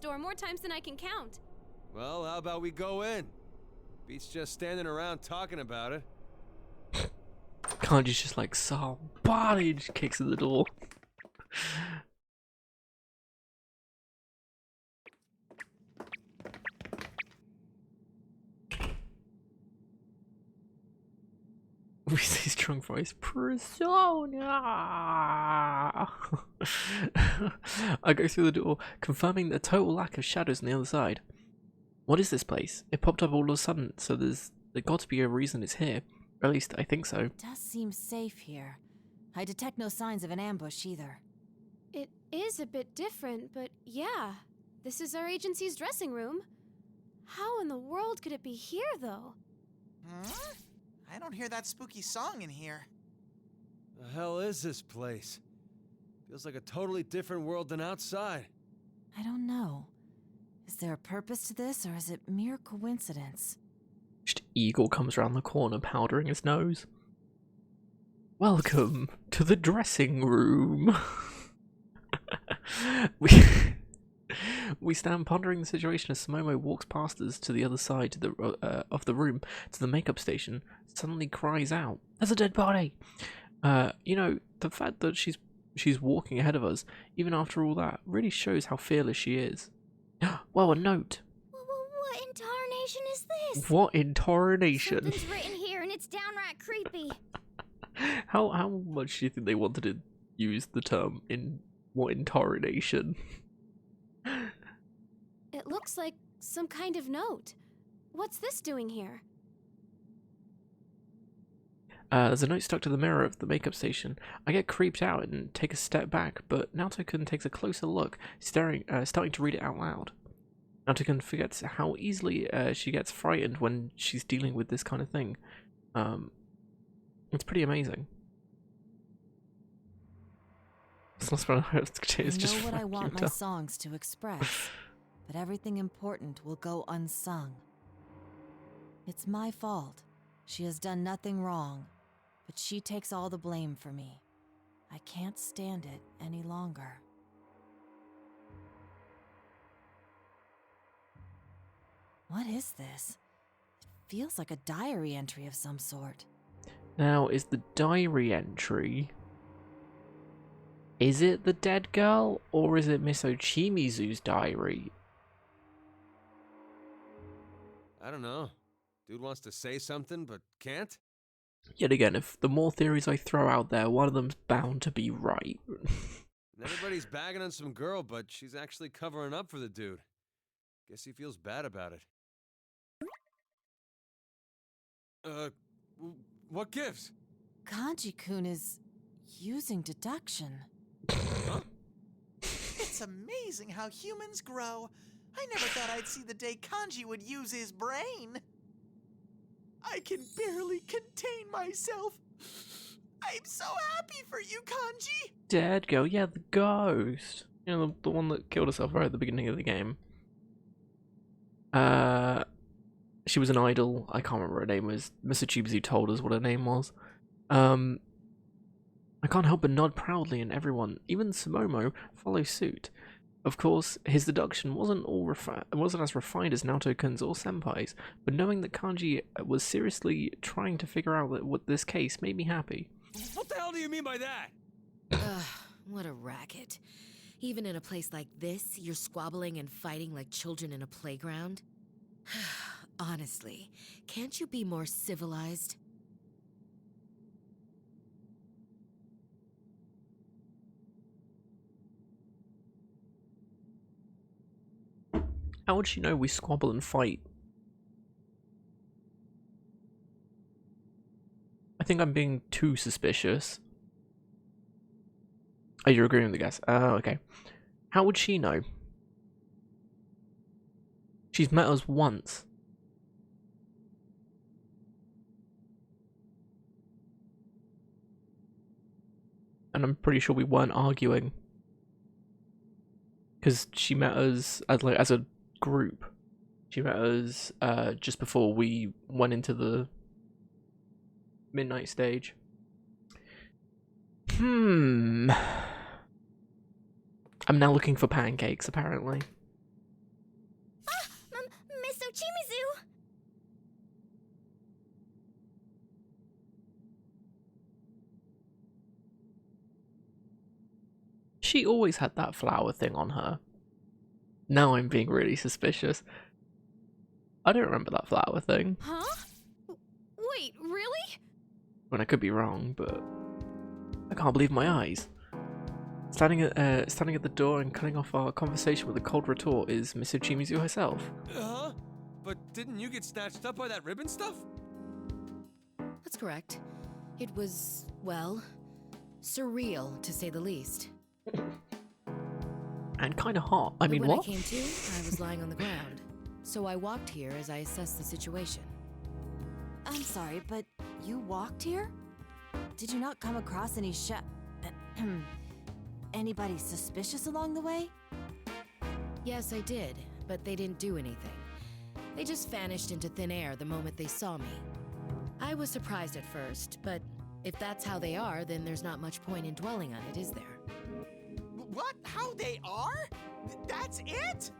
door more times than I can count. Well, how about we go in? Beats just standing around talking about it. Kanji's just like, somebody just kicks at the door. We see strong voice. Persona! I go through the door, confirming the total lack of shadows on the other side. What is this place? It popped up all of a sudden, so there's got to be a reason it's here. Or at least I think so. It does seem safe here. I detect no signs of an ambush either. It is a bit different, but yeah. This is our agency's dressing room. How in the world could it be here, though? Huh? I don't hear that spooky song in here. The hell is this place? Feels like a totally different world than outside. I don't know. Is there a purpose to this, or is it mere coincidence? Just Eagle comes around the corner, powdering his nose. Welcome to the dressing room. We stand pondering the situation as Momo walks past us to the other side of the room to the makeup station. Suddenly cries out, "There's a dead body!" You know, the fact that she's walking ahead of us, even after all that, really shows how fearless she is. Well, a note. What intarnation is this? What intarnation? Something's written here and it's downright creepy. How much do you think they wanted to use the term in what intarnation? It looks like some kind of note. What's this doing here? There's a note stuck to the mirror of the makeup station. I get creeped out and take a step back, but Naoto-kun takes a closer look, starting to read it out loud. Naoto-kun forgets how easily she gets frightened when she's dealing with this kind of thing. It's pretty amazing. It's not I know what I want my songs to express, but everything important will go unsung. It's my fault. She has done nothing wrong, but she takes all the blame for me. I can't stand it any longer. What is this? It feels like a diary entry of some sort. Now, is the diary entry... Is it the dead girl, or is it Miss Ochimizu's diary? I don't know. Dude wants to say something, but can't? Yet again, if the more theories I throw out there, one of them's bound to be right. And everybody's bagging on some girl, but she's actually covering up for the dude. Guess he feels bad about it. What gives? Kanji-kun is using deduction. Huh? It's amazing how humans grow. I never thought I'd see the day Kanji would use his brain. I can barely contain myself. I'm so happy for you, Kanji. Dead girl, yeah, the ghost. You know, the one that killed herself right at the beginning of the game. She was an idol. I can't remember what her name was. Mr. Chibizu told us what her name was. I can't help but nod proudly, and everyone, even Sumomo, follows suit. Of course, his deduction wasn't as refined as Naoto-kun's or Senpai's, but knowing that Kanji was seriously trying to figure out what this case made me happy. What the hell do you mean by that? Ugh, what a racket. Even in a place like this, you're squabbling and fighting like children in a playground? Honestly, can't you be more civilized? How would she know we squabble and fight? I think I'm being too suspicious. Oh, you're agreeing with the guess. Oh, okay. How would she know? She's met us once. And I'm pretty sure we weren't arguing. Because she met us as a group. She met us just before we went into the midnight stage. I'm now looking for pancakes, apparently. Chimizu! She always had that flower thing on her. Now I'm being really suspicious. I don't remember that flower thing. Huh? Wait, really? I could be wrong, but I can't believe my eyes. Standing at the door and cutting off our conversation with a cold retort is Miss Uchimizu herself. Huh? But didn't you get snatched up by that ribbon stuff? That's correct. It was, well, surreal, to say the least. And kind of hot. I But mean, when what? I came to, I was lying on the ground. So I walked here as I assessed the situation. I'm sorry, but you walked here? Did you not come across any anybody suspicious along the way? Yes, I did, but they didn't do anything. They just vanished into thin air the moment they saw me. I was surprised at first, but if that's how they are, then there's not much point in dwelling on it, is there? What? How they are? That's it?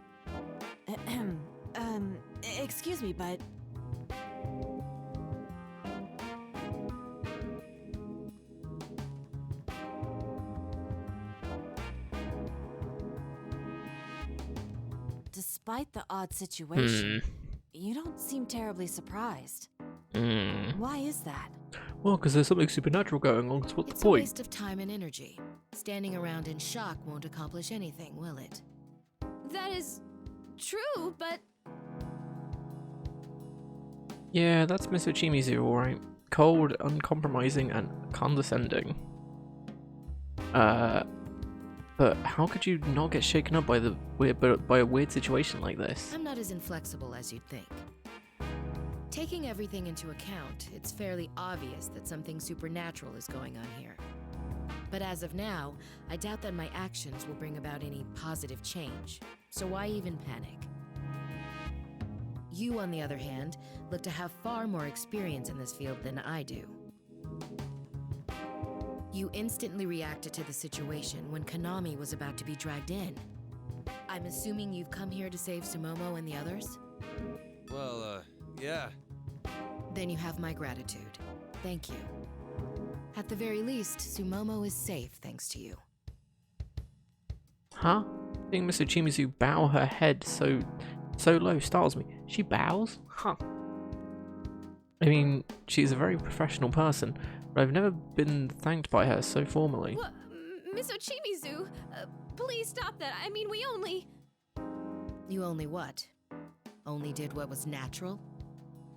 Excuse me, but despite the odd situation, you don't seem terribly surprised. Why is that? Well, because there's something supernatural going on. So what's It's the a point? waste of time and energy. Standing around in shock won't accomplish anything, will it? That is true, but Yeah, that's Miss Uchimizu, alright. Cold, uncompromising, and condescending. But how could you not get shaken up by a weird situation like this? I'm not as inflexible as you'd think. Taking everything into account, it's fairly obvious that something supernatural is going on here. But as of now, I doubt that my actions will bring about any positive change. So why even panic? You, on the other hand, look to have far more experience in this field than I do. You instantly reacted to the situation when Konami was about to be dragged in. I'm assuming you've come here to save Sumomo and the others? Well, yeah. Then you have my gratitude. Thank you. At the very least, Sumomo is safe thanks to you. Huh? Seeing Miss Uchimizu bow her head so low startles me. She bows? Huh. I mean, she's a very professional person, but I've never been thanked by her so formally. what? Miss Ochimizu, please stop that. I mean, we only... You only what? Only did what was natural?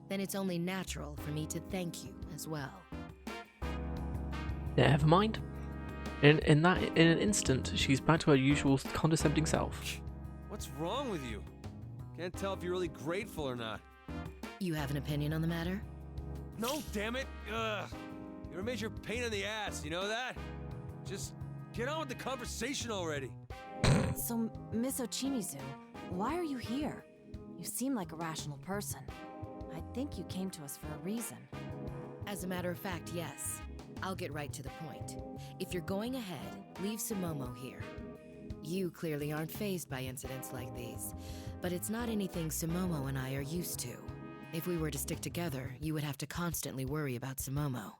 Then it's only natural for me to thank you as well. Never mind. In an instant, she's back to her usual condescending self. What's wrong with you? Can't tell if you're really grateful or not. You have an opinion on the matter? No, damn it! Ugh. You're a major pain in the ass, you know that? Just get on with the conversation already. So, Miss Ochimizu, why are you here? You seem like a rational person. I think you came to us for a reason. As a matter of fact, yes. I'll get right to the point. If you're going ahead, leave Sumomo here. You clearly aren't fazed by incidents like these, but it's not anything Sumomo and I are used to. If we were to stick together, you would have to constantly worry about Sumomo.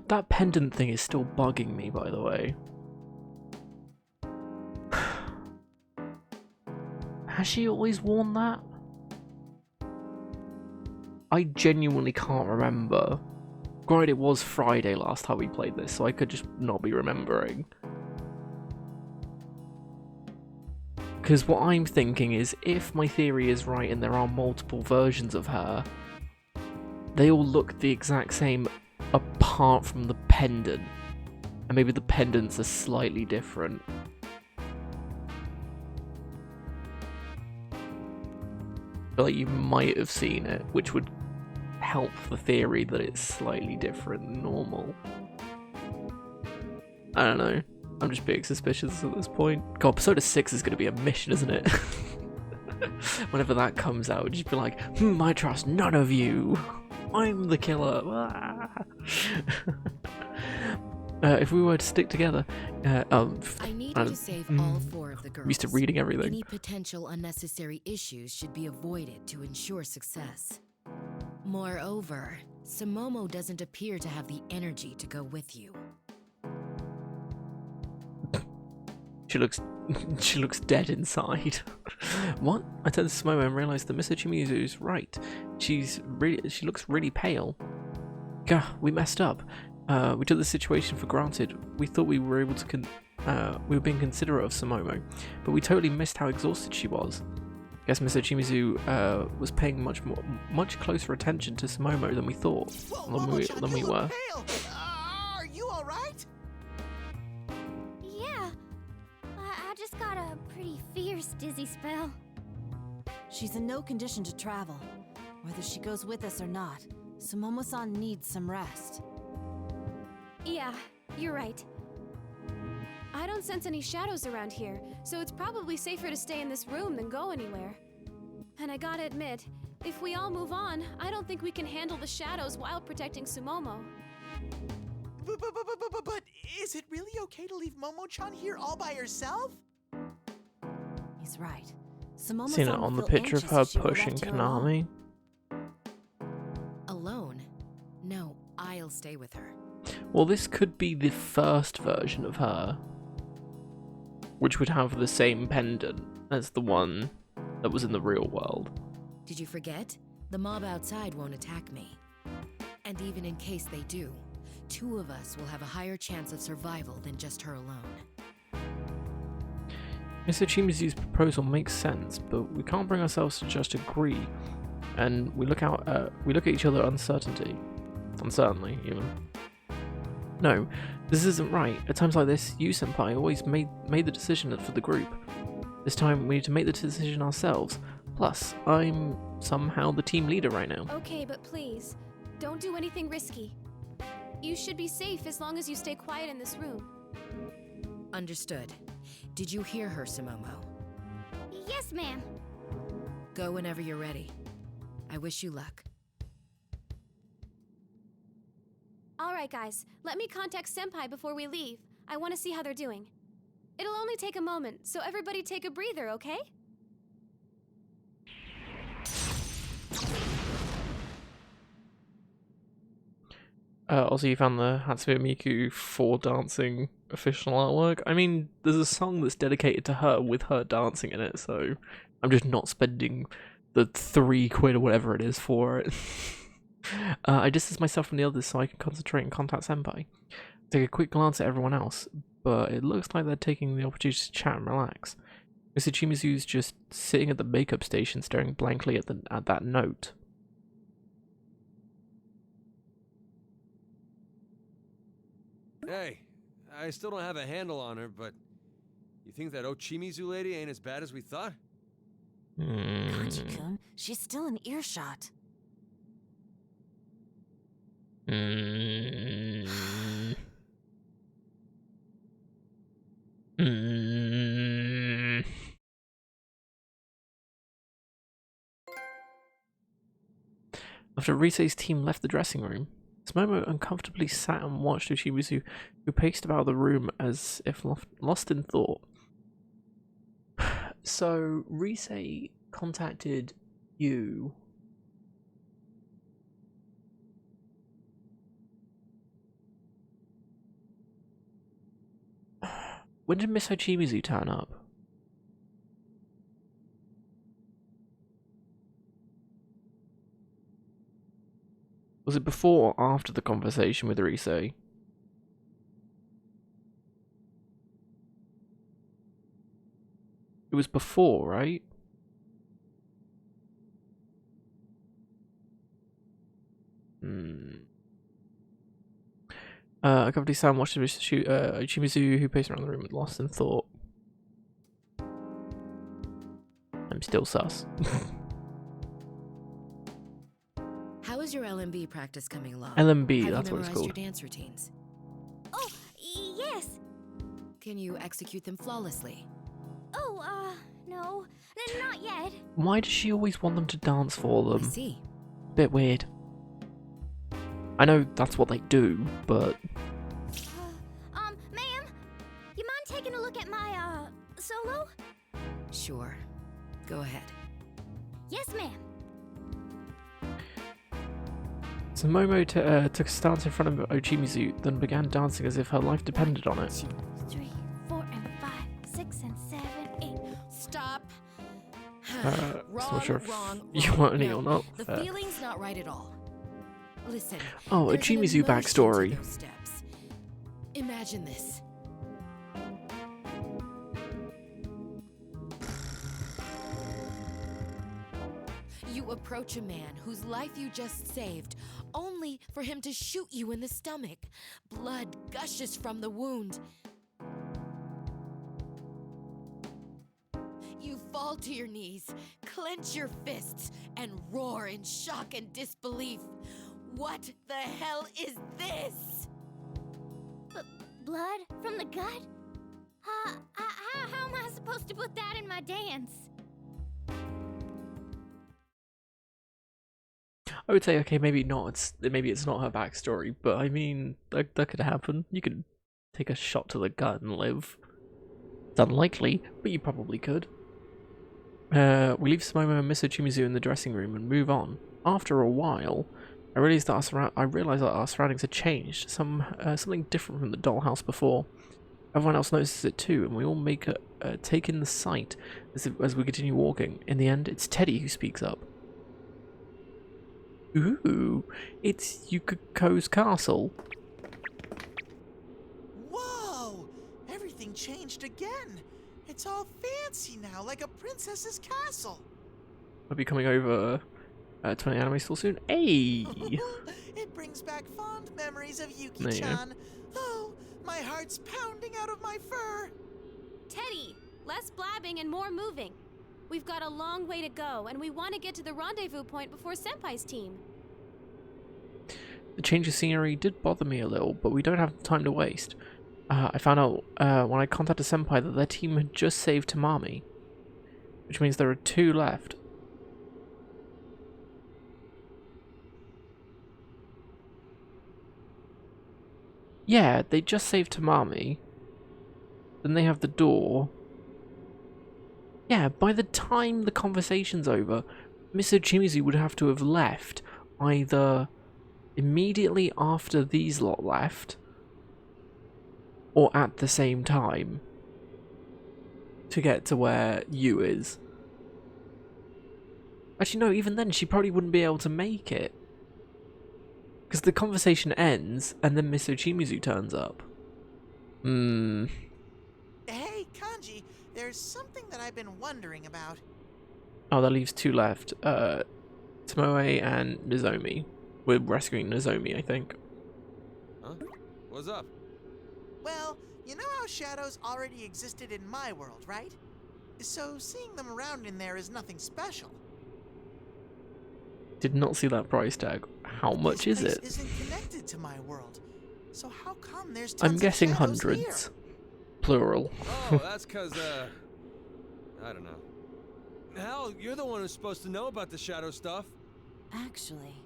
That pendant thing is still bugging me, by the way. Has she always worn that? I genuinely can't remember. Granted, it was Friday last time we played this, so I could just not be remembering. Because what I'm thinking is, if my theory is right and there are multiple versions of her, they all look the exact same apart from the pendant. And maybe the pendants are slightly different. But like, you might have seen it, which would help the theory that it's slightly different than normal. I don't know. I'm just being suspicious at this point. God, Persona 6 is going to be a mission, isn't it? Whenever that comes out, just be like, I trust none of you. I'm the killer. if we were to stick together, I need you to save all 4 of the girls. I'm used to reading everything. Any potential unnecessary issues should be avoided to ensure success. Moreover, Sumomo doesn't appear to have the energy to go with you. She looks dead inside. What? I turned to Sumomo and realized that Miss Ochimizu is right. She looks really pale. Gah, we messed up. We took the situation for granted. We thought we were able to we were being considerate of Sumomo, but we totally missed how exhausted she was. Guess Miss Ochimizu was paying much closer attention to Sumomo than we thought, than we were. Are you all right? Yeah. I just got a pretty fierce dizzy spell. She's in no condition to travel. Whether she goes with us or not, Sumomo-san needs some rest. Yeah, you're right. I don't sense any shadows around here, so it's probably safer to stay in this room than go anywhere. And I gotta admit, if we all move on, I don't think we can handle the shadows while protecting Sumomo. But is it really okay to leave Momo-chan here all by herself? He's right. Sumomo-san Seen it will on the feel picture of anxious her if she were pushing left here alone. Kanami. Alone? No, I'll stay with her. Well, this could be the first version of her, which would have the same pendant as the one that was in the real world. Did you forget? The mob outside won't attack me. And even in case they do, 2 of us will have a higher chance of survival than just her alone. Mr. Chimizu's proposal makes sense, but we can't bring ourselves to just agree, and we look at each other uncertainly, even. No, this isn't right. At times like this, you, Senpai, always made the decision for the group. This time, we need to make the decision ourselves. Plus, I'm somehow the team leader right now. Okay, but please, don't do anything risky. You should be safe as long as you stay quiet in this room. Understood. Did you hear her, Sumomo? Yes, ma'am. Go whenever you're ready. I wish you luck. Alright guys, let me contact Senpai before we leave. I want to see how they're doing. It'll only take a moment, so everybody take a breather, okay? Also, you found the Hatsune Miku 4 dancing official artwork. I mean, there's a song that's dedicated to her with her dancing in it, so I'm just not spending the £3 or whatever it is for it. I distance myself from the others so I can concentrate and contact Senpai. Take a quick glance at everyone else, but it looks like they're taking the opportunity to chat and relax. Mr. Chimizu's just sitting at the makeup station staring blankly at that note. Hey, I still don't have a handle on her, but you think that Ochimizu lady ain't as bad as we thought? Kanji-kun, she's still in earshot. After Risei's team left the dressing room, Sumomo uncomfortably sat and watched Ochimizu, who paced about the room as if lost in thought. So, Risei contacted you. When did Miss Ochimizu turn up? Was it before or after the conversation with Risei? It was before, right? A company sound watched Ochimizu, who paced around the room with lost in thought. I'm still sus. How is your LMB practice coming along? LMB, Have that's you what it's memorized called. your dance routines? Oh, yes. Can you execute them flawlessly? Oh, no. Not yet. Why does she always want them to dance for I them? see. Bit weird. I know that's what they do, but sure. Go ahead. Yes, ma'am. So Momo took a stance in front of Ochimizu, then began dancing as if her life depended on it. 2, 3, 4, and 5, 6, and 7, 8. Stop. I'm Wrong, not sure if wrong, you wrong. want any No, or not. The feeling's not right at all. Listen. Oh, a there's an Jimizu emotion to backstory. those steps. Imagine this. You approach a man whose life you just saved, only for him to shoot you in the stomach. Blood gushes from the wound. You fall to your knees, clench your fists, and roar in shock and disbelief. What the hell is this? Blood from the gut? How am I supposed to put that in my dance? I would say, okay, maybe not. Maybe it's not her backstory, but I mean, that could happen. You could take a shot to the gut and live. It's unlikely, but you probably could. We leave Sumomo and Miss Ochimizu in the dressing room and move on. After a while, I realized that our surroundings had changed. Something different from the dollhouse before. Everyone else notices it too, and we all take in the sight as we continue walking. In the end, it's Teddy who speaks up. Ooh, it's Yukiko's castle. Whoa! Everything changed again. It's all fancy now, like a princess's castle. I'll be coming over to an anime store soon. Hey! It brings back fond memories of There you Yuki-chan. Oh, my heart's pounding out of my fur. Teddy, less blabbing and more moving. We've got a long way to go, and we want to get to the rendezvous point before Senpai's team. The change of scenery did bother me a little, but we don't have time to waste. I found out when I contacted Senpai that their team had just saved Tamami, which means there are 2 left. Yeah, they just saved Tamami. Then they have the door. Yeah, by the time the conversation's over, Miss Ochimizu would have to have left either immediately after these lot left or at the same time to get to where Yu is. Actually, no, even then she probably wouldn't be able to make it. Because the conversation ends and then Miss Ochimizu turns up. Hey, Kanji, there's something that I've been wondering about. Oh, that leaves 2 left. Tomoe and Nozomi. We're rescuing Nozomi, I think. Huh? What's up? Well, you know how shadows already existed in my world, right? So seeing them around in there is nothing special. Did not see that price tag. How much is This it? place isn't connected to my world. So how come there's tons I'm of guessing shadows hundreds. here? Plural. Oh, that's cause, I don't know. Hell, you're the one who's supposed to know about the shadow stuff. Actually,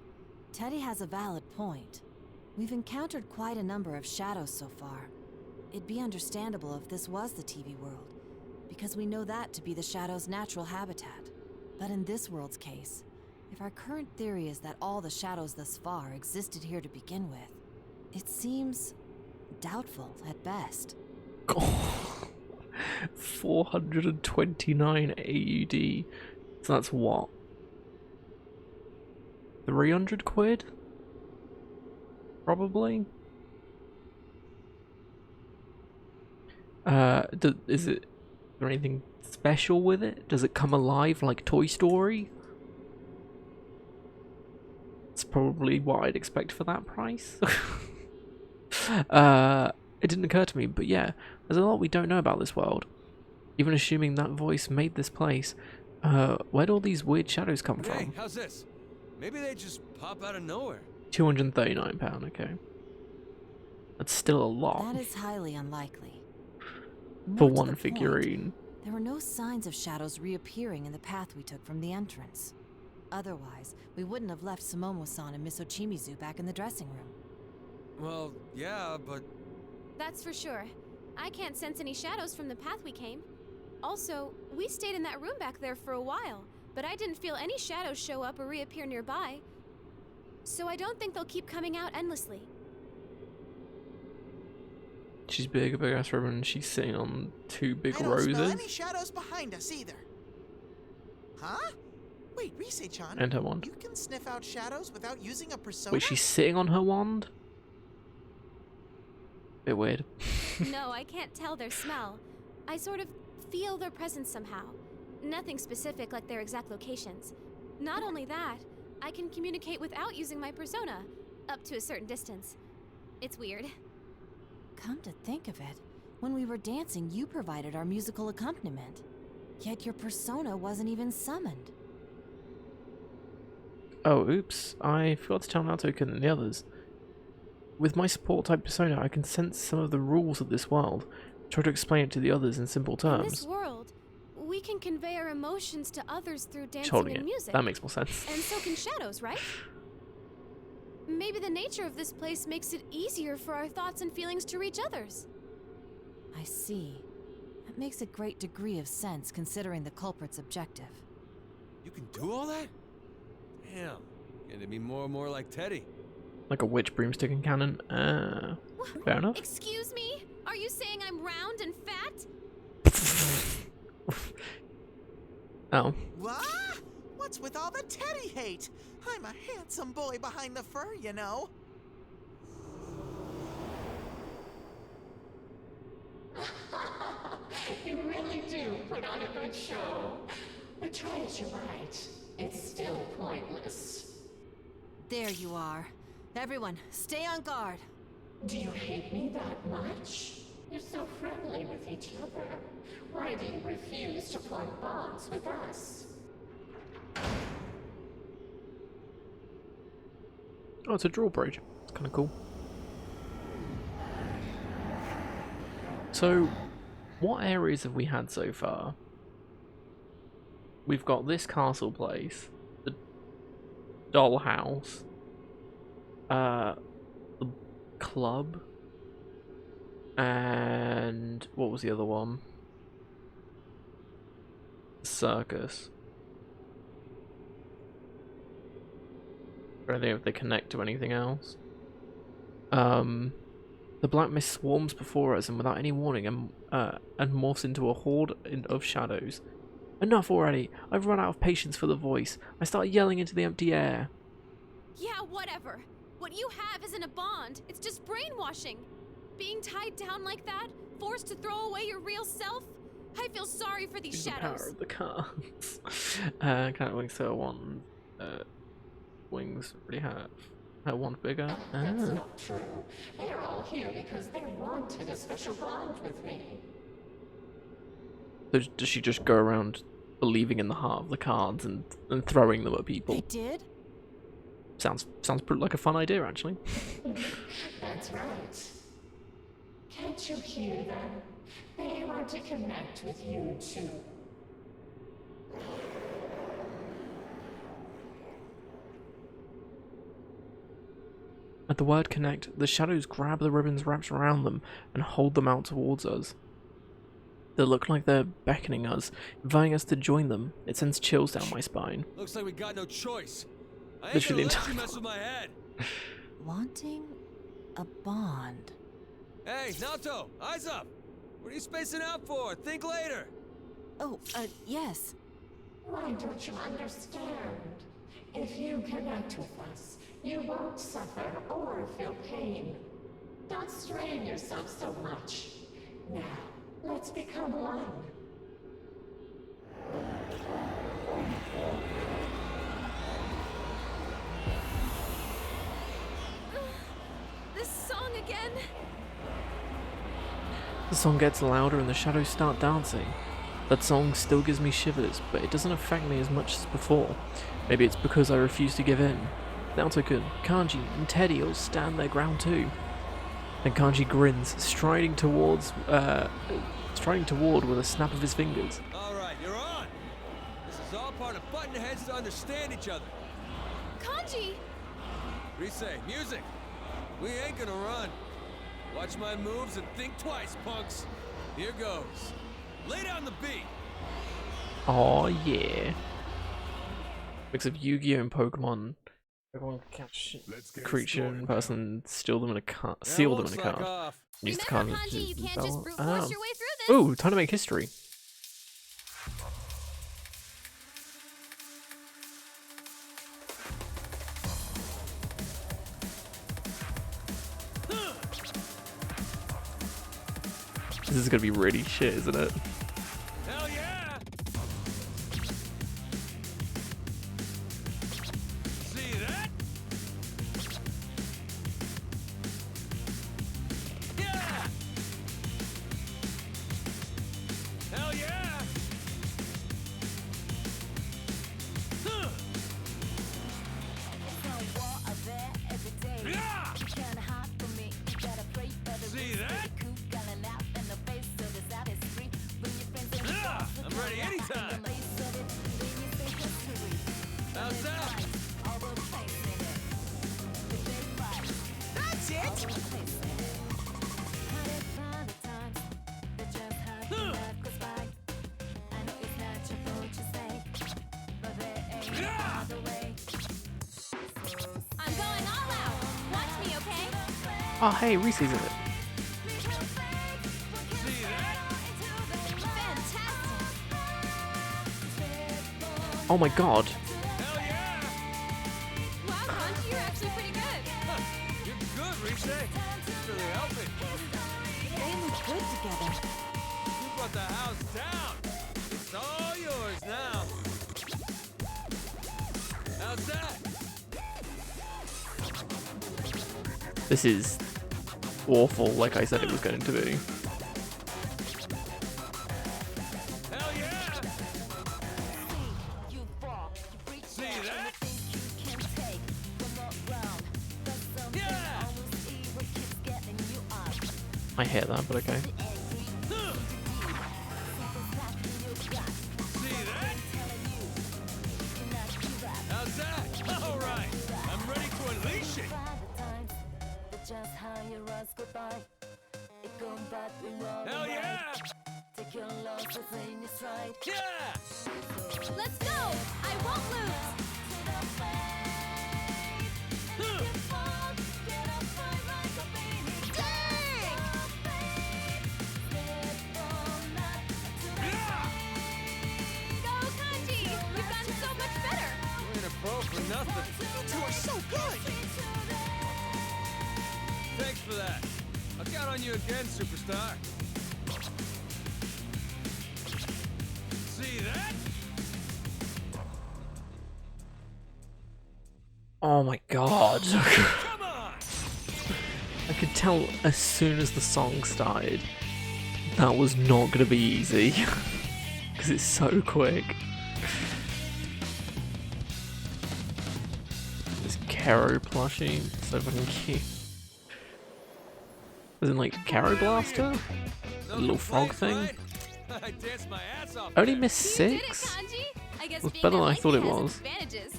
Teddy has a valid point. We've encountered quite a number of shadows so far. It'd be understandable if this was the TV world, because we know that to be the shadow's natural habitat. But in this world's case, if our current theory is that all the shadows thus far existed here to begin with, it seems doubtful at best. 429 AUD. So that's what? 300 quid? Probably? Is there anything special with it? Does it come alive like Toy Story? It's probably what I'd expect for that price. It didn't occur to me, but yeah, there's a lot we don't know about this world. Even assuming that voice made this place, where'd all these weird shadows come Hey, from? how's this? Maybe they just pop out of nowhere. £239, okay. That's still a lot That is highly unlikely. for More to one the point, figurine. there were no signs of shadows reappearing in the path we took from the entrance. Otherwise, we wouldn't have left Sumomo-san and Miss Ochimizu back in the dressing room. Well, yeah, but That's for sure. I can't sense any shadows from the path we came. Also, we stayed in that room back there for a while, but I didn't feel any shadows show up or reappear nearby. So I don't think they'll keep coming out endlessly. She's big, a big ass ribbon, and she's sitting on 2 big I don't roses. smell any shadows behind us either. Huh? Wait, Rise-chan. And her wand. You can sniff out shadows without using a persona? Wait, she's sitting on her wand? Bit weird. No, I can't tell their smell. I sort of feel their presence somehow. Nothing specific like their exact locations. Not only that, I can communicate without using my persona, up to a certain distance. It's weird. Come to think of it, when we were dancing, you provided our musical accompaniment. Yet your persona wasn't even summoned. Oh, oops. I forgot to tell Naoto and the others. With my support-type persona, I can sense some of the rules of this world. Try to explain it to the others in simple terms. In this world, we can convey our emotions to others through She's dancing holding and it. music. That makes more sense. And so can shadows, right? Maybe the nature of this place makes it easier for our thoughts and feelings to reach others. I see. That makes a great degree of sense considering the culprit's objective. You can do all that? Damn. Getting to be more and more like Teddy. Like a witch broomstick and cannon. Fair enough. Excuse me? Are you saying I'm round and fat? Oh. What? What's with all the Teddy hate? I'm a handsome boy behind the fur, you know. You really do put on a good show. But try as you might, it's still pointless. There you are. Everyone, stay on guard. Do you hate me that much? You're so friendly with each other. Why do you refuse to form bonds with us? Oh, it's a drawbridge. It's kind of cool. So, what areas have we had so far? We've got this castle place, the dollhouse, the club, and what was the other one? Circus. I don't think if they connect to anything else. The black mist swarms before us and without any warning and morphs into a horde of shadows. Enough already! I've run out of patience for the voice. I start yelling into the empty air. Yeah, whatever. What you have isn't a bond. It's just brainwashing. Being tied down like that, forced to throw away your real self. I feel sorry for these The shadows. power of the cards. Kind of wings to one. Wings really have her wand bigger. That's not true. They're all here because they wanted a special bond with me. So does she just go around believing in the heart of the cards and throwing them at people? They did? Sounds pretty like a fun idea, actually. That's right. Can't you hear them? They want to connect with you too. At the word connect, the shadows grab the ribbons wrapped around them and hold them out towards us. They look like they're beckoning us, inviting us to join them. It sends chills down my spine. Looks like we got no choice. I ain't Literally gonna the let you entire mess with my head. Wanting a bond. Hey, Naoto, eyes up. What are you spacing out for? Think later. Oh, yes. Why don't you understand? If you connect with us, you won't suffer or feel pain. Don't strain yourself so much. Now, let's become one. This song again. The song gets louder and the shadows start dancing. That song still gives me shivers, but it doesn't affect me as much as before. Maybe it's because I refuse to give in. Naoto-kun, Kanji, and Teddy all stand their ground too. And Kanji grins, striding toward with a snap of his fingers. All right, you're on. This is all part of butting heads to understand each other. Kanji! Rise, music. We ain't gonna run. Watch my moves and think twice, punks. Here goes. Lay down the beat. Oh yeah. Mix of Yu-Gi-Oh and Pokemon. Everyone can catch a creature in person, steal them in a card, seal them in a card. Off. Use the Remember, card Kanji, you to can't spell- just brute force Oh. your way through this. Ooh, time to make history. This is gonna be really shit, isn't it? Hell yeah! See that? Yeah! Hell yeah! Huh. Yeah! See that? Yeah! I'm ready anytime. How's that? That's it! Huh. Yeah! I'm going all out. Watch me, okay? Oh hey, Reese's in it. See that? Fantastic. Oh my god. Hell yeah! Wow, Kanji, you're actually pretty good. Huh. You're good, Riche. This really helped me. They look good together. You brought the house down. It's all yours now. How's that? This is awful, like I said it was going to be. Hell yeah! See that? Yeah! I hear that, but okay. Huh. See that? How's that? All right. I'm ready to unleash it. Hell yeah! Yeah! Let's go. I won't lose. Huh. Yeah! Go, Kanji. You've gotten so much better. You ain't a pro for nothing. You two are so good! Thanks for that. I'll count on you again, superstar. See that? Oh my god. Come on! I could tell as soon as the song started that was not going to be easy. Because it's so quick. This Caro plushie, so fucking cute. As in like Caro Blaster? No little frog complaints, right? I danced my ass off. Only there. missed You did it, 6? Kanji. I guess Was being better than I unlucky thought it has its was. advantages.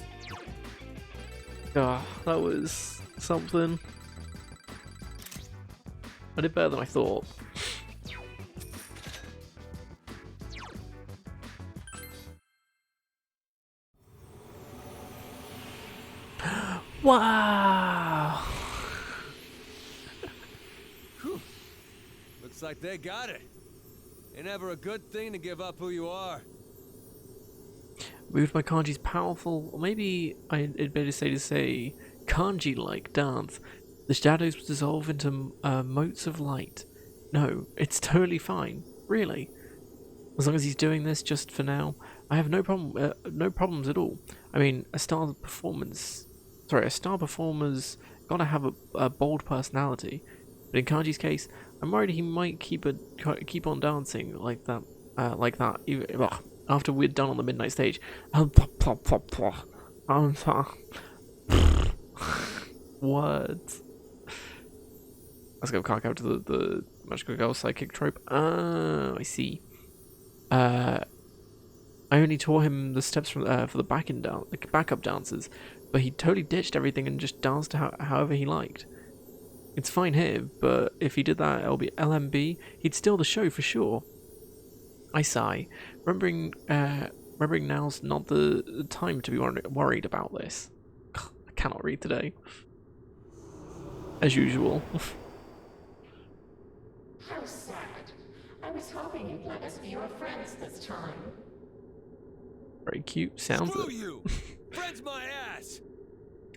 Ah, that was something. I did better than I thought. Wow! Looks like they got it. Ain't ever a good thing to give up who you are. Moved by Kanji's powerful, or maybe I'd better say Kanji-like dance. The shadows dissolve into motes of light. No, it's totally fine. Really. As long as he's doing this just for now, I have no problems at all. I mean, a star performer's gotta have a bold personality. But in Kanji's case, I'm worried he might keep on dancing like that, after we're done on the midnight stage. Words. Let's go cock out to the magical girl psychic trope. Ah, I see. I only taught him the steps for the backup dancers, but he totally ditched everything and just danced however he liked. It's fine here, but if he did that LMB, he'd steal the show for sure. I sigh, remembering now's not the time to be worried about this. I cannot read today. As usual. How sad. I was hoping you'd let us be your friends this time. Very cute. Sounds Screw it. you! Friend's my ass!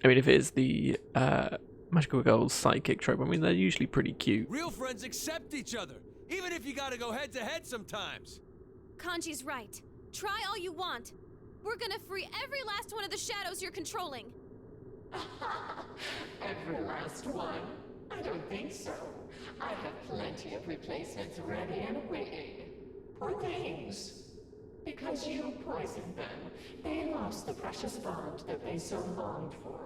I mean, if it is the magical girls sidekick trope, I mean, they're usually pretty cute. Real friends accept each other, even if you gotta go head to head sometimes. Kanji's right. Try all you want. We're gonna free every last one of the shadows you're controlling. Every last one? I don't think so. I have plenty of replacements ready and waiting. Poor things. Because you poisoned them, they lost the precious bond that they so longed for.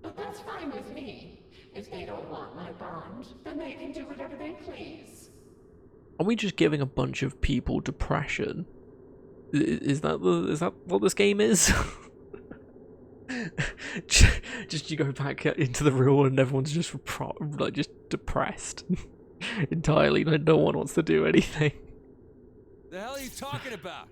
But that's fine with me. If they don't want my bond, then they can do whatever they please. Are we just giving a bunch of people depression? Is that what this game is? Just you go back into the real world and everyone's just just depressed entirely. No one wants to do anything. The hell are you talking about?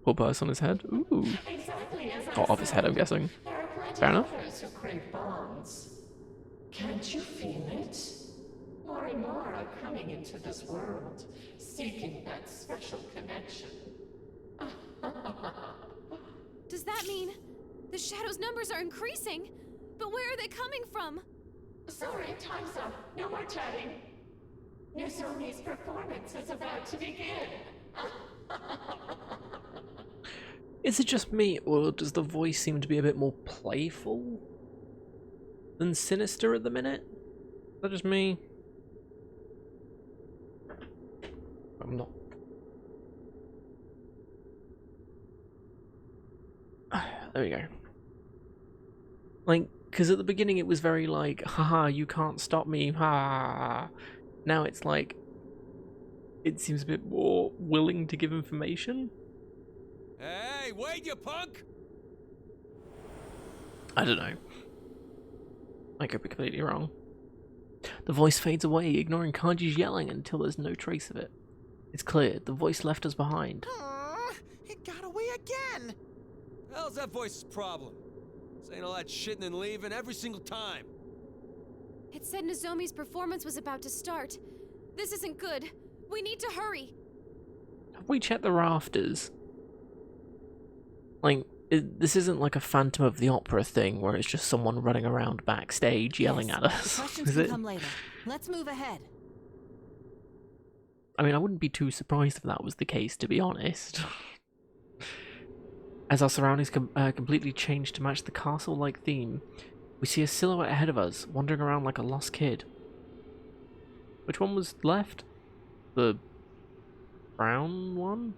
Poor burst on his head. Ooh. Exactly as I Oh, off his head, I'm guessing. There are plenty Fair of enough. others who crave bonds. Can't you feel it? More and more are coming into this world, seeking that special connection. Does that mean the shadows' numbers are increasing? But where are they coming from? Sorry, time's up. No more chatting. Nozomi's performance is about to begin. Is it just me, or does the voice seem to be a bit more playful than sinister at the minute? Is that just me? I'm not. There we go. Like, because at the beginning it was very like, haha, you can't stop me, ha. Now it's like, it seems a bit more willing to give information. Hey, wait, you punk! I don't know. I could be completely wrong. The voice fades away, ignoring Kanji's yelling until there's no trace of it. It's clear, the voice left us behind. Aww, it got away again. The hell's that voice's problem? Saying all that shit and then leaving every single time. It said Nozomi's performance was about to start. This isn't good. We need to hurry. Have we checked the rafters? Like, this isn't like a Phantom of the Opera thing where it's just someone running around backstage yelling Yes, at us. The questions Is can it? come later. Let's move ahead. I mean, I wouldn't be too surprised if that was the case, to be honest. As our surroundings completely change to match the castle-like theme, we see a silhouette ahead of us, wandering around like a lost kid. Which one was left? The brown one?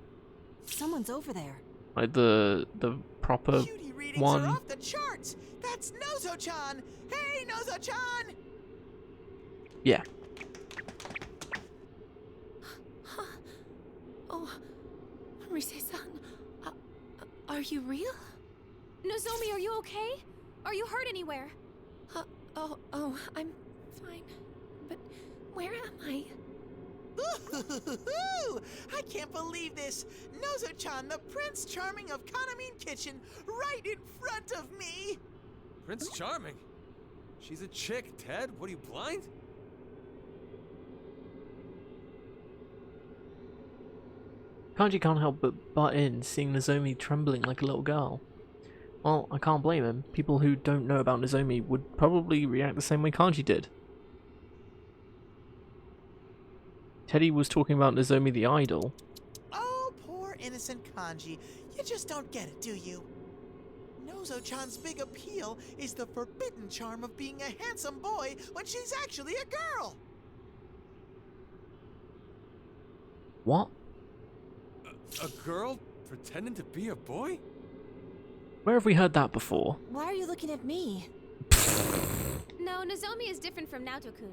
Someone's over there. Like the proper Cutie readings one? are off the charts. That's Nozo-chan. Hey, Nozo-chan. Yeah. Oh, Rise-san, are you real? Nozomi, are you okay? Are you hurt anywhere? Oh, I'm fine. But where am I? Ooh, I can't believe this. Nozo-chan, the Prince Charming of Kanamine Kitchen, right in front of me. Prince Charming? She's a chick, Ted. What, are you blind? Kanji can't help but butt in, seeing Nozomi trembling like a little girl. Well, I can't blame him. People who don't know about Nozomi would probably react the same way Kanji did. Teddy was talking about Nozomi the idol. Oh, poor innocent Kanji. You just don't get it, do you? Nozo-chan's big appeal is the forbidden charm of being a handsome boy when she's actually a girl. What? A girl pretending to be a boy? Where have we heard that before? Why are you looking at me? No, Nozomi is different from Naoto-kun.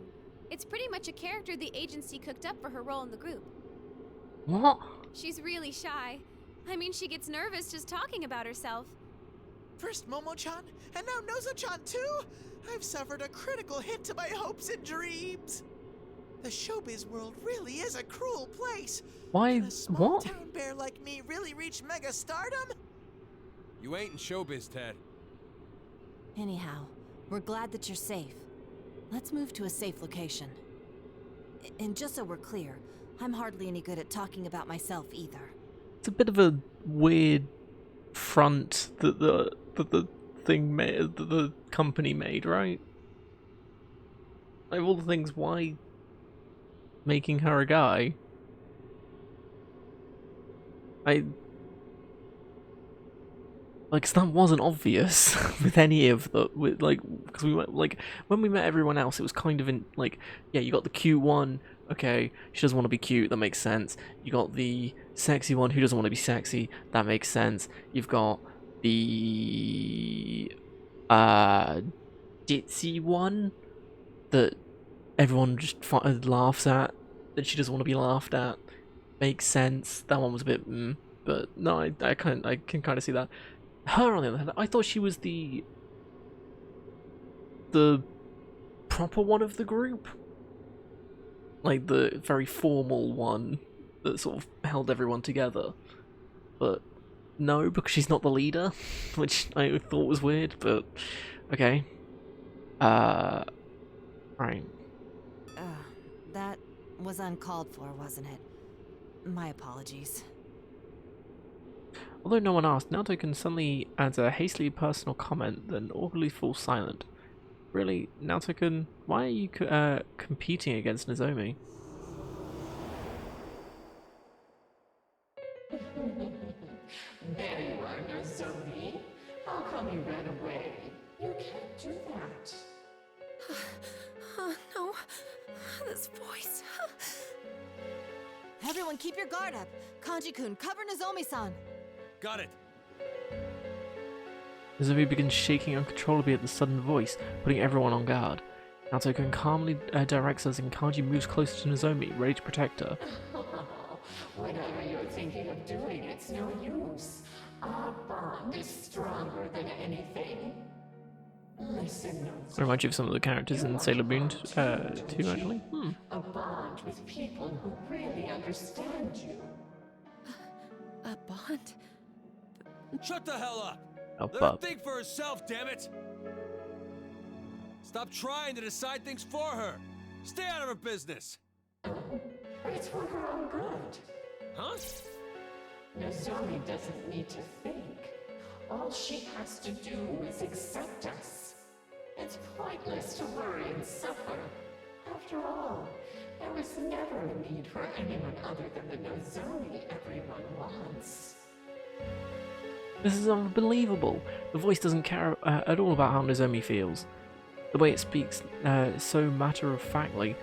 It's pretty much a character the agency cooked up for her role in the group. What? She's really shy. I mean, she gets nervous just talking about herself. First Momo-chan, and now Nozo-chan too? I've suffered a critical hit to my hopes and dreams. The showbiz world really is a cruel place. Why? Can a small What? town bear like me really reach mega stardom? You ain't in showbiz, Ted. Anyhow, we're glad that you're safe. Let's move to a safe location. And just so we're clear, I'm hardly any good at talking about myself either. It's a bit of a weird front that the thing made, that the company made, right? Like, of all the things, why making her a guy? Like, 'cause that wasn't obvious with any of the, because we went, like, when we met everyone else, it was kind of in, like, yeah, you got the cute one, okay, she doesn't want to be cute, that makes sense. You got the sexy one who doesn't want to be sexy, that makes sense. You've got the, ditzy one that everyone just laughs at, that she doesn't want to be laughed at, makes sense. That one was a bit, but no, I can kind of see that. Her, on the other hand, I thought she was the proper one of the group. Like, the very formal one that sort of held everyone together. But no, because she's not the leader, which I thought was weird, but okay. Right. That was uncalled for, wasn't it? My apologies. Although no one asked, Naoto-kun suddenly adds a hastily personal comment, then awkwardly falls silent. Really, Naoto-kun, why are you competing against Nozomi? There you are, Nozomi. How come you ran away? You can't do that. No. This voice. Everyone keep your guard up. Kanji-kun, cover Nozomi-san. Got it. Nozomi begins shaking uncontrollably at the sudden voice, putting everyone on guard. Naoto-kun calmly directs us and Kanji moves closer to Nozomi, ready to protect her. Whatever you're thinking of doing, it's no use. Our bond is stronger than anything. Listen, Nozomi. Remind you of some of the characters in Sailor Moon too, actually. A bond with people who really understand you. A bond? Shut the hell up! Oh, Let her Bob. think for herself, damn it! Stop trying to decide things for her! Stay out of her business! It's for her own good. Huh? Nozomi doesn't need to think. All she has to do is accept us. It's pointless to worry and suffer. After all, there was never a need for anyone other than the Nozomi everyone wants. This is unbelievable. The voice doesn't care at all about how Nozomi feels. The way it speaks so matter-of-factly,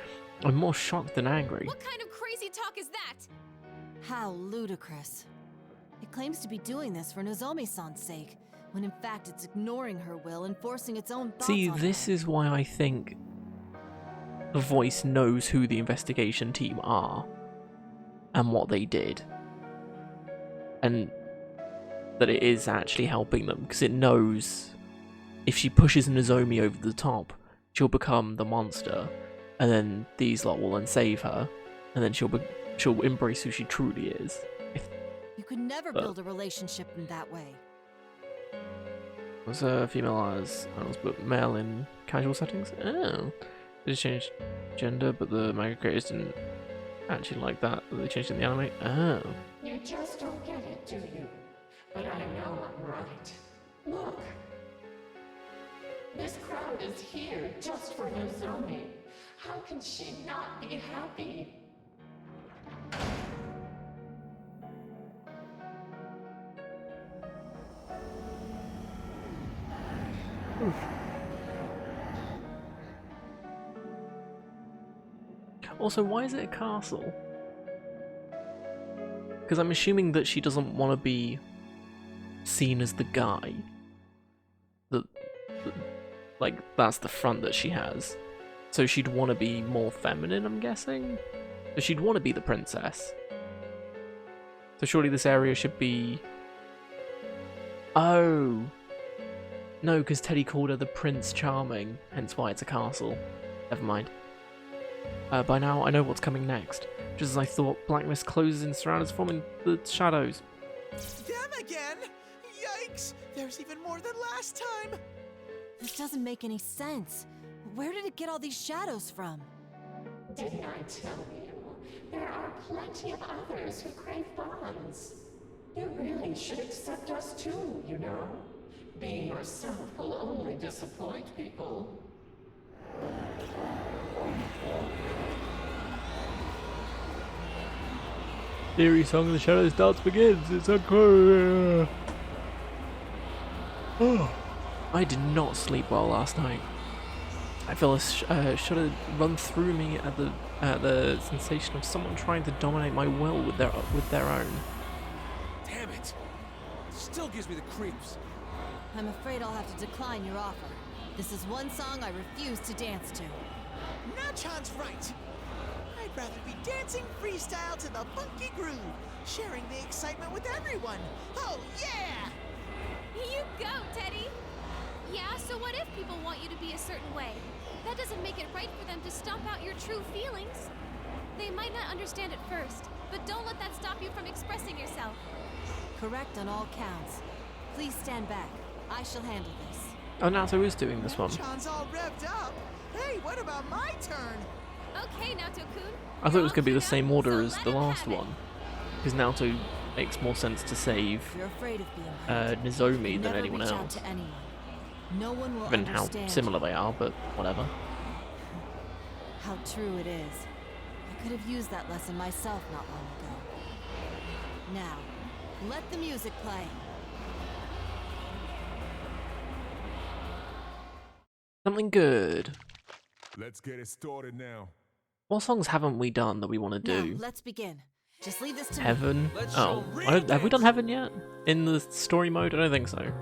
I'm more shocked than angry. What kind of crazy talk is that? How ludicrous. It claims to be doing this for Nozomi-san's sake, when in fact it's ignoring her will and forcing its own thoughts See, on this her. is why I think the voice knows who the investigation team are and what they did. And that it is actually helping them, because it knows if she pushes Nozomi over the top, she'll become the monster, and then these lot will then save her, and then she'll embrace who she truly is. You could never build a relationship in that way. Was female as animals, but male in casual settings? Oh. They just changed gender, but the manga creators didn't actually like that. They changed it in the anime. Oh. You just don't get it, do you? But I know I'm right. Look. This crowd is here just for Nozomi. How can she not be happy? Also, why is it a castle? Because I'm assuming that she doesn't want to be seen as the guy. Like, that's the front that she has. So she'd want to be more feminine, I'm guessing? So she'd want to be the princess. So surely this area should be... Oh! No, because Teddy called her the Prince Charming, hence why it's a castle. Never mind. By now, I know what's coming next. Just as I thought, black mist closes in, surrounding us, forming the shadows. Them again? Yikes! There's even more than last time! This doesn't make any sense. Where did it get all these shadows from? Didn't I tell you? There are plenty of others who crave bonds. You really should accept us too, you know? Being yourself will only disappoint people. Theory Song of the Shadows dance begins. It's unclear. I did not sleep well last night. I feel a shudder run through me at the sensation of someone trying to dominate my will with their own. Damn it! Still gives me the creeps. I'm afraid I'll have to decline your offer. This is one song I refuse to dance to. Nachan's right. I'd rather be dancing freestyle to the funky groove, sharing the excitement with everyone. Oh, yeah! You go, Teddy! Yeah, so what if people want you to be a certain way? That doesn't make it right for them to stomp out your true feelings. They might not understand at first, but don't let that stop you from expressing yourself. Correct on all counts. Please stand back. I shall handle this. Oh, Nato is doing this one. Nachan's all revved up. Hey, what about my turn? Okay, Nato-kun. I thought it was going to be the same order as the last one, because Nato makes more sense to save You're afraid of being hurt. Nozomi than Never anyone reach out else. to anyone. No one will Given how understand similar you. they are, but whatever. How true it is. I could have used that lesson myself not long ago. Now, let the music play. Something good. Let's get it started now. What songs haven't we done that we want to do? Now, let's begin. Just leave this to me. Heaven? Let's Oh, show have we done dancing. Heaven yet? In the story mode? I don't think so.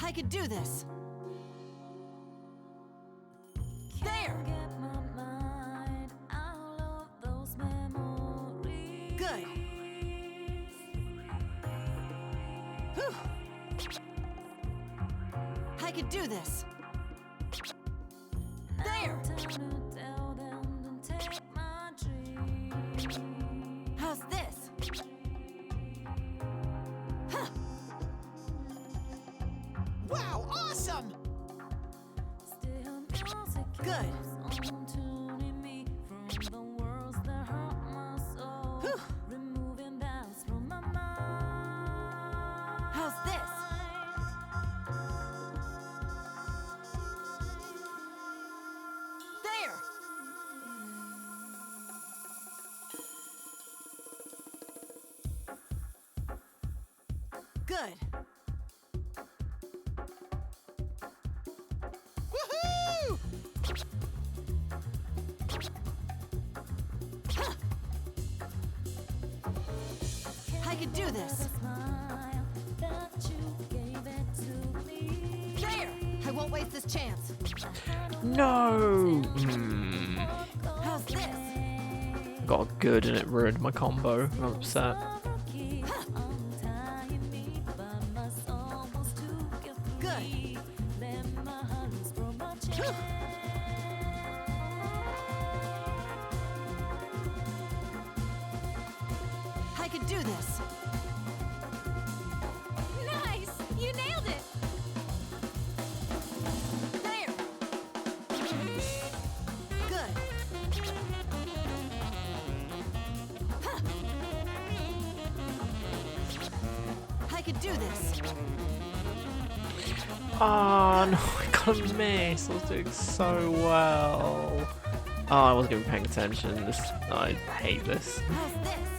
I could do this. There. Good. Whew. I could do this. There. How's this? Huh. Wow, awesome! Good. Whew. How's this? There. Good. Woohoo! Huh. I could do this. There! I won't waste this chance. No! How's this? Got good and it ruined my combo. I'm upset. Good. Whew. I could do this. Nice! You nailed it! There. Good. Huh. I could do this. Oh no, I got a miss. I was doing so well. Oh, I wasn't even paying attention. I hate this. How's this?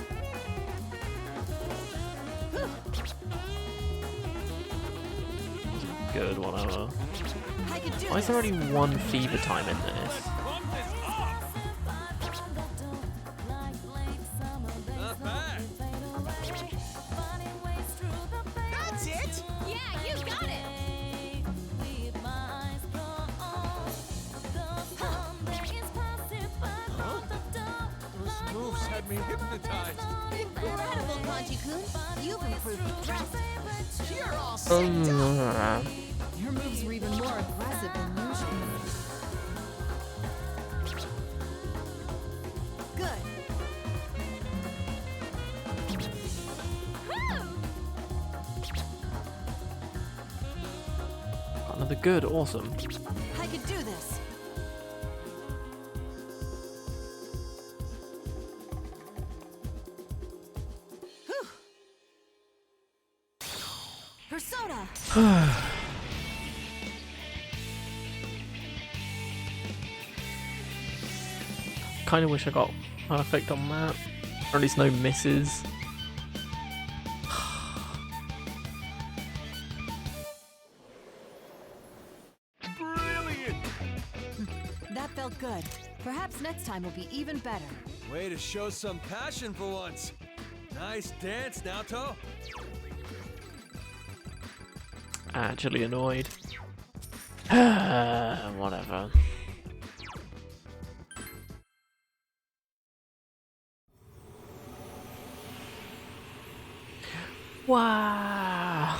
Whew. Good, whatever. I could do Why is there only one fever time in this? Pump this up! Not bad. That's it! Yeah, you got it! Those moves had me hypnotized. Incredible, Kanji-kun. You've improved drastically. You're all synced up! Your moves were even more aggressive than usual. Good. Another good, awesome. I could do this. Whew. Persona. Kind of wish I got perfect on that, or at least no misses. Brilliant! That felt good. Perhaps next time will be even better. Way to show some passion for once. Nice dance, Naoto. Actually annoyed. Whatever. Wow.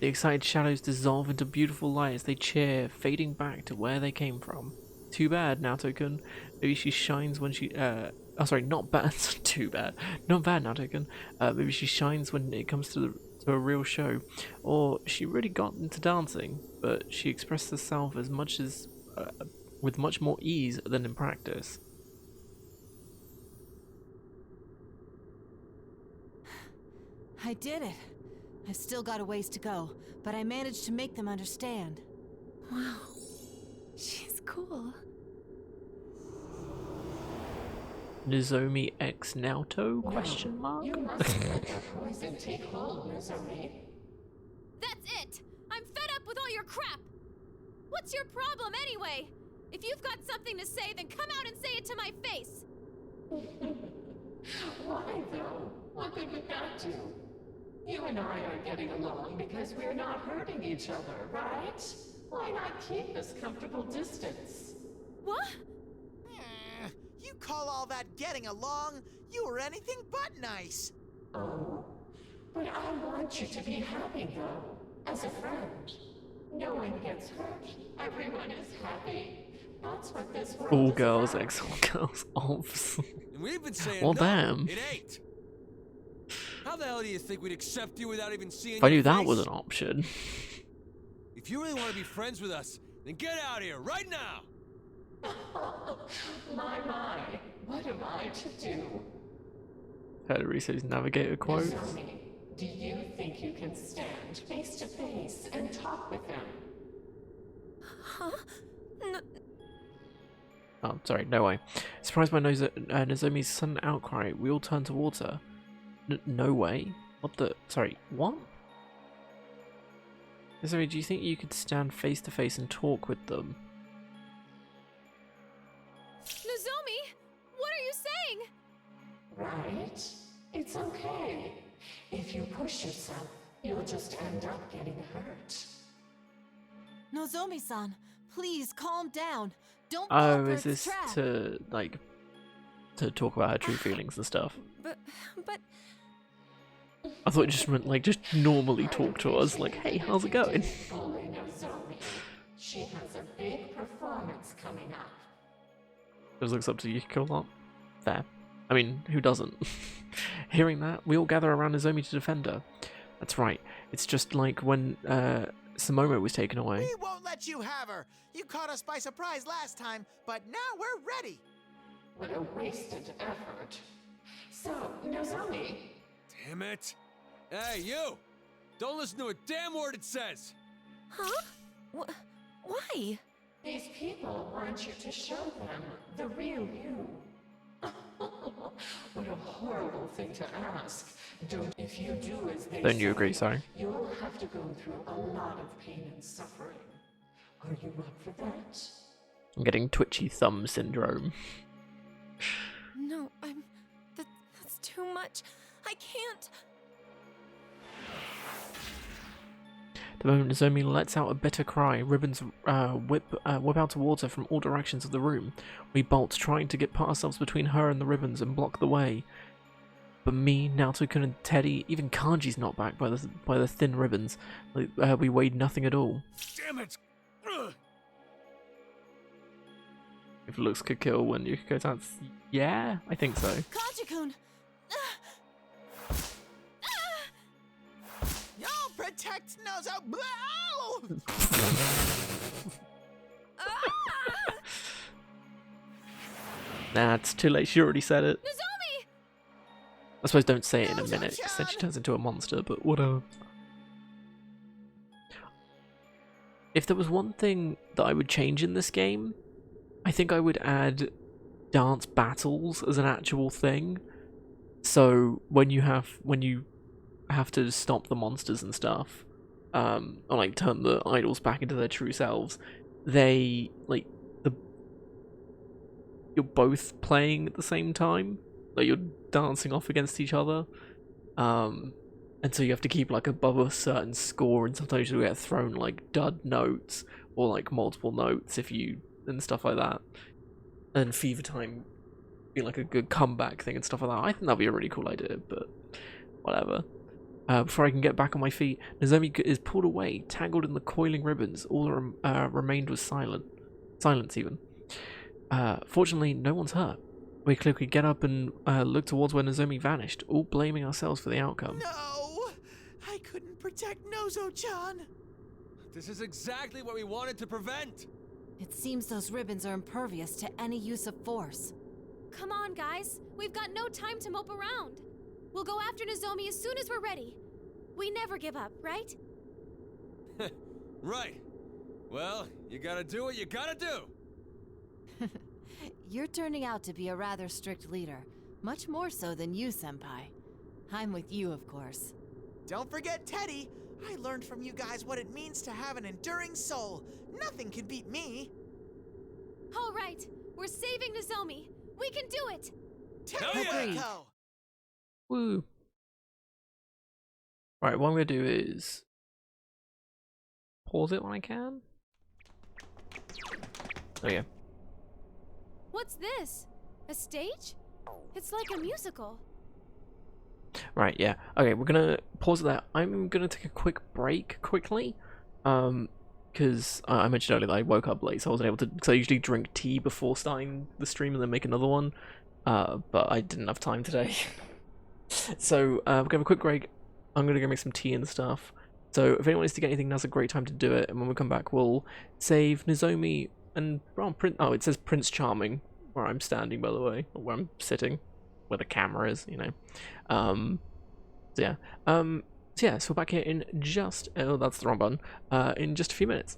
The excited shadows dissolve into beautiful light as they cheer, fading back to where they came from. Too bad, Naoto-kun. Maybe she shines when she oh sorry, not bad. Too bad. Not bad, Naoto-kun. Maybe she shines when it comes to a real show. Or she really got into dancing, but she expressed herself as much as with much more ease than in practice. I did it. I've still got a ways to go, but I managed to make them understand. Wow. She's cool. Nozomi X Naoto? Question mark? You must let your poison take hold, Nozomi. That's it! I'm fed up with all your crap! What's your problem anyway? If you've got something to say, then come out and say it to my face! Why, though? What did we not do? You and I are getting along because we're not hurting each other, right? Why not keep this comfortable distance? What? You call all that getting along? You were anything but nice. Oh, but I want you to be happy, though, as a friend. No one gets hurt. Everyone is happy. That's what this world All is girls, about. X, all girls, offs. And we've been saying Well, no, damn. it ain't. How the hell do you think we'd accept you without even seeing If I your knew that face? was an option. If you really want to be friends with us, then get out of here right now! My, what am I to do? Heard Ariso's navigator quote. Nozomi, do you think you can stand face to face and talk with him? Huh? No, Oh, sorry, no way. Surprised by Nozomi's sudden outcry, we all turn towards her. No way? What the? Sorry, what? Nozomi, do you think you could stand face to face and talk with them? Nozomi! What are you saying? Right? It's okay. If you push yourself, you'll just end up getting hurt. Nozomi-san, please calm down. Don't fall Oh, for is its this trap. to, like, to talk about her true feelings and stuff? But... I thought it just meant, like, just normally talk to us, like, hey, how's it going? Fully Nozomi. She has a big performance coming up. Just looks up to Yukiko a lot. Fair. I mean, who doesn't? Hearing that, we all gather around Nozomi to defend her. That's right. It's just like when Sumomo was taken away. We won't let you have her. You caught us by surprise last time, but now we're ready. What a wasted effort. So, Nozomi, Damn it! Hey, you! Don't listen to a damn word it says! Huh? Why? these people want you to show them the real you. What a horrible thing to ask. If you do as they Don't you say, agree, sorry? you'll have to go through a lot of pain and suffering. Are you up for that? I'm getting twitchy thumb syndrome. No, that's too much. I can't. The moment Nozomi lets out a bitter cry, ribbons whip out towards her from all directions of the room. We bolt, trying to get past ourselves between her and the ribbons and block the way. But me, Naoto-kun, and Teddy, even Kanji's not back by the thin ribbons. Like, we weighed nothing at all. Damn it! Ugh. If looks could kill when Yukiko dance, yeah, I think so. Kanji-kun! Y'all protect Nozo. Blow! Nah, it's too late. She already said it. Nozomi! I suppose don't say it in a minute, because then she turns into a monster, but whatever. If there was one thing that I would change in this game, I think I would add dance battles as an actual thing. So when you have to stop the monsters and stuff, or like turn the idols back into their true selves, they you're both playing at the same time, like you're dancing off against each other, and so you have to keep like above a certain score, and sometimes you'll get thrown like dud notes or like multiple notes and stuff like that. And Fever Time be like a good comeback thing and stuff like that. I think that'd be a really cool idea, but whatever. Before I can get back on my feet, Nozomi is pulled away, tangled in the coiling ribbons. All that remained was silence even. Fortunately, no one's hurt. We quickly get up and look towards where Nozomi vanished, all blaming ourselves for the outcome. No! I couldn't protect Nozo-chan! This is exactly what we wanted to prevent! It seems those ribbons are impervious to any use of force. Come on, guys. We've got no time to mope around. We'll go after Nozomi as soon as we're ready. We never give up, right? Right. Well, you gotta do what you gotta do! You're turning out to be a rather strict leader. Much more so than you, Senpai. I'm with you, of course. Don't forget Teddy! I learned from you guys what it means to have an enduring soul. Nothing can beat me. All right. We're saving Nozomi. We can do it! Hell yeah! Agreed. Woo! Right, what I'm gonna do is pause it when I can. Oh yeah. What's this? A stage? It's like a musical. Right, yeah. Okay, we're gonna pause there. I'm gonna take a quick break quickly. Because I mentioned earlier that I woke up late, so I wasn't able to. Because I usually drink tea before starting the stream and then make another one. But I didn't have time today. So we're gonna have a quick break. I'm gonna go make some tea and stuff. So if anyone needs to get anything, now's a great time to do it. And when we come back, we'll save Nozomi and it says Prince Charming where I'm standing, by the way, or where I'm sitting, where the camera is, you know. So yeah. So we're back here in just that's the wrong button. In just a few minutes.